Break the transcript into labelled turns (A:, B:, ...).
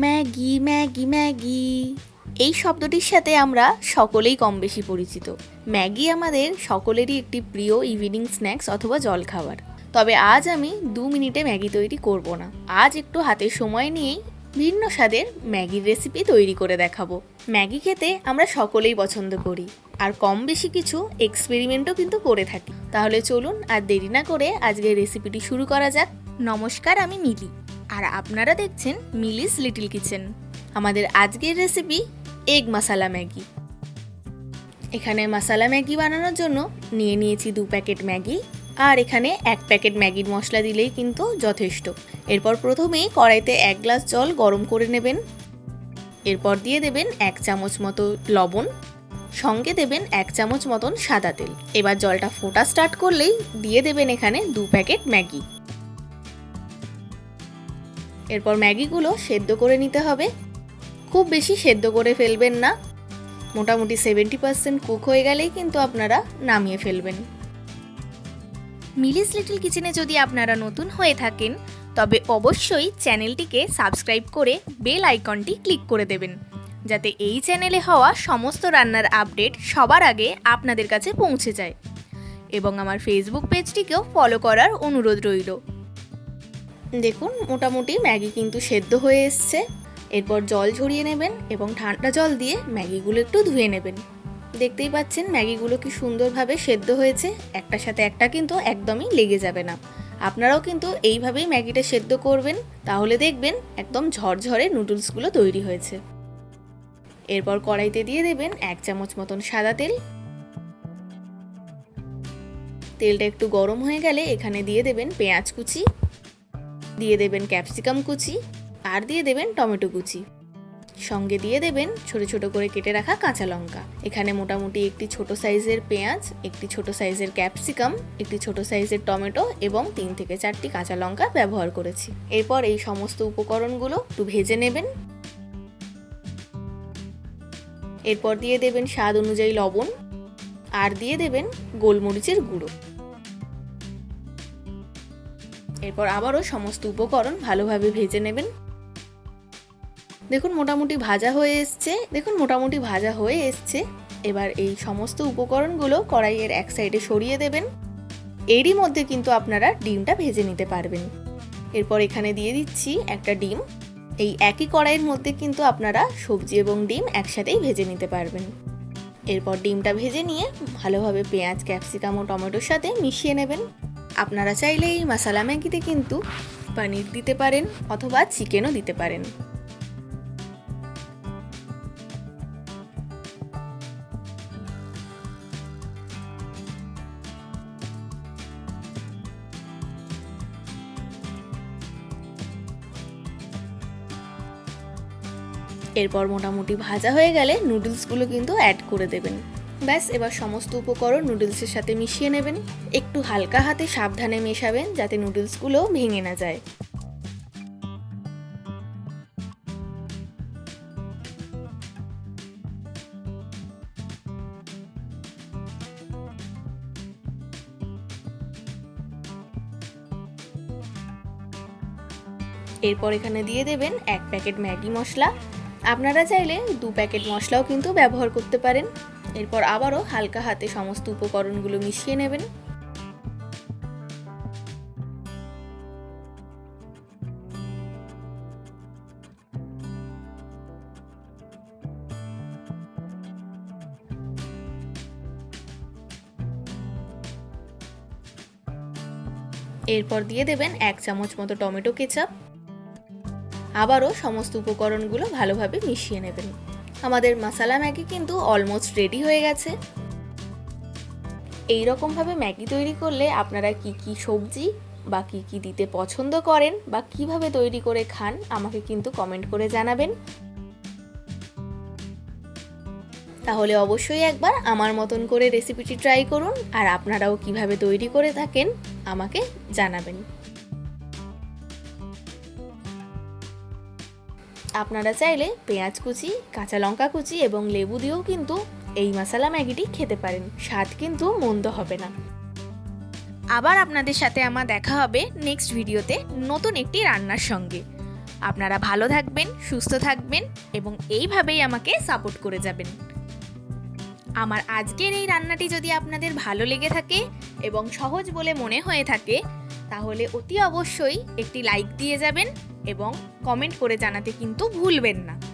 A: Maggi Maggi Maggi এই শব্দটির সাথে আমরা সকলেই কম বেশি পরিচিত। ম্যাগি আমাদের সকলেরই একটি প্রিয় ইভিনিং স্ন্যাক্স অথবা জলখাবার। তবে আজ আমি 2 মিনিটে ম্যাগি তৈরি করব না। আজ একটু হাতে সময় নিয়েই ভিন্ন স্বাদের ম্যাগির রেসিপি তৈরি করে দেখাবো। ম্যাগি খেতে আমরা সকলেই পছন্দ করি, আর কম বেশি কিছু এক্সপেরিমেন্টও কিন্তু করে থাকি। তাহলে চলুন আর দেরি না করে আজকের রেসিপিটি শুরু করা যাক। নমস্কার, আমি মিলি, আর আপনারা দেখছেন মিলিস লিটল কিচেন। আমাদের আজকের রেসিপি এগ মশালা ম্যাগি। এখানে মশালা ম্যাগি বানানোর জন্য নিয়ে নিয়েছি 2 প্যাকেট ম্যাগি, আর এখানে 1 প্যাকেট ম্যাগির মশলা দিলেই কিন্তু যথেষ্ট। এরপর প্রথমেই কড়াইতে 1 গ্লাস জল গরম করে নেবেন। এরপর দিয়ে দেবেন 1 চামচ মতো লবণ, সঙ্গে দেবেন 1 চামচ মতন সাদা তেল। এবার জলটা ফোটা স্টার্ট করলেই দিয়ে দেবেন এখানে 2 প্যাকেট ম্যাগি। এরপর ম্যাগিগুলো সেদ্ধ করে নিতে হবে। খুব বেশি সেদ্ধ করে ফেলবেন না, মোটামুটি 70% কুক হয়ে গেলেই কিন্তু আপনারা নামিয়ে ফেলবেন। মিলিস লিটল কিচেনে যদি আপনারা নতুন হয়ে থাকেন তবে অবশ্যই চ্যানেলটিকে সাবস্ক্রাইব করে বেল আইকনটি ক্লিক করে দেবেন, যাতে এই চ্যানেলে হওয়া সমস্ত রান্নার আপডেট সবার আগে আপনাদের কাছে পৌঁছে যায়। এবং আমার ফেসবুক পেজটিকেও ফলো করার অনুরোধ রইল। দেখুন, মোটামুটি ম্যাগি কিন্তু সেদ্ধ হয়ে এসছে। এরপর জল ঝরিয়ে নেবেন এবং ঠান্ডা জল দিয়ে ম্যাগিগুলো একটু ধুয়ে নেবেন। দেখতেই পাচ্ছেন ম্যাগিগুলো কি সুন্দরভাবে সেদ্ধ হয়েছে, একটার সাথে একটা কিন্তু একদমই লেগে যাবে না। আপনারাও কিন্তু এইভাবেই ম্যাগিটা সেদ্ধ করবেন, তাহলে দেখবেন একদম ঝরঝরে নুডলসগুলো তৈরি হয়েছে। এরপর কড়াইতে দিয়ে দেবেন 1 চামচ মতন সাদা তেল। তেলটা একটু গরম হয়ে গেলে এখানে দিয়ে দেবেন পেঁয়াজ কুচি, দিয়ে দেবেন ক্যাপসিকাম কুচি, আর দিয়ে দেবেন টমেটো কুচি। সঙ্গে দিয়ে দেবেন ছোট ছোট করে কেটে রাখা কাঁচা লঙ্কা। এখানে মোটামুটি একটি ছোট সাইজের পেঁয়াজ, একটি ছোট সাইজের ক্যাপসিকাম, একটি ছোট সাইজের টমেটো এবং 3 থেকে 4টি কাঁচা লঙ্কা ব্যবহার করেছি। এরপর এই সমস্ত উপকরণগুলো একটু ভেজে নেবেন। এরপর দিয়ে দেবেন স্বাদ অনুযায়ী লবণ, আর দিয়ে দেবেন গোলমরিচের গুঁড়ো। এরপর আবারও সমস্ত উপকরণ ভালোভাবে ভেজে নেবেন। দেখুন মোটামুটি ভাজা হয়ে এসছে। এবার এই সমস্ত উপকরণগুলো কড়াইয়ের এক সাইডে সরিয়ে দেবেন। এরই মধ্যে কিন্তু আপনারা ডিমটা ভেজে নিতে পারবেন। এরপর এখানে দিয়ে দিচ্ছি একটা ডিম। এই একই কড়াইয়ের মধ্যে কিন্তু আপনারা সবজি এবং ডিম একসাথেই ভেজে নিতে পারবেন। এরপর ডিমটা ভেজে নিয়ে ভালোভাবে পেঁয়াজ, ক্যাপসিকাম ও টমেটোর সাথে মিশিয়ে নেবেন। আপনারা চাইলে এই মশালা ম্যাগিতে কিন্তু পনির দিতে পারেন অথবা চিকেনও দিতে পারেন। এরপর মোটামুটি ভাজা হয়ে গেলে নুডলসগুলো কিন্তু অ্যাড করে দেবেন। ব্যাস, এবার সমস্ত উপকরণ নুডলসের সাথে মিশিয়ে নেবেন। একটু হালকা হাতে সাবধানে মেশাবেন যাতে নুডলসগুলো ভেঙে না যায়। এরপর এখানে দিয়ে দেবেন 1 প্যাকেট ম্যাগি মশলা। আপনারা চাইলে 2 প্যাকেট মশলাও কিন্তু ব্যবহার করতে পারেন। এরপর আবারও হালকা হাতে সমস্ত উপকরণগুলো মিশিয়ে নেবেন। এরপর দিয়ে দেবেন 1 চামচ মতো টমেটো কেচাপ। আবারও সমস্ত উপকরণগুলো ভালোভাবে মিশিয়ে নেবেন। আমাদের মশালা ম্যাগি কিন্তু অলমোস্ট রেডি হয়ে গেছে। এই রকমভাবে ম্যাগি তৈরি করলে আপনারা কি কি সবজি বা কি কি দিতে পছন্দ করেন বা কিভাবে তৈরি করে খান আমাকে কিন্তু কমেন্ট করে জানাবেন। তাহলে অবশ্যই একবার আমার মতন করে রেসিপিটি ট্রাই করুন, আর আপনারাও কিভাবে তৈরি করে থাকেন আমাকে জানাবেন। আপনারা চাইলে পেঁয়াজ কুচি, কাঁচা লঙ্কা কুচি এবং লেবু দিয়েও কিন্তু এই মশালা ম্যাগিটি খেতে পারেন। স্বাদ কিন্তু মন্দ হবে না। আবার আপনাদের সাথে আমার দেখা হবে নেক্সট ভিডিওতে নতুন একটি রান্নার সঙ্গে। আপনারা ভালো থাকবেন, সুস্থ থাকবেন এবং এইভাবেই আমাকে সাপোর্ট করে যাবেন। আমার আজকের এই রান্নাটি যদি আপনাদের ভালো লেগে থাকে এবং সহজ বলে মনে হয়ে থাকে, তাহলে অতি অবশ্যই একটি লাইক দিয়ে যাবেন এবং কমেন্ট করে জানাতে কিন্তু ভুলবেন না।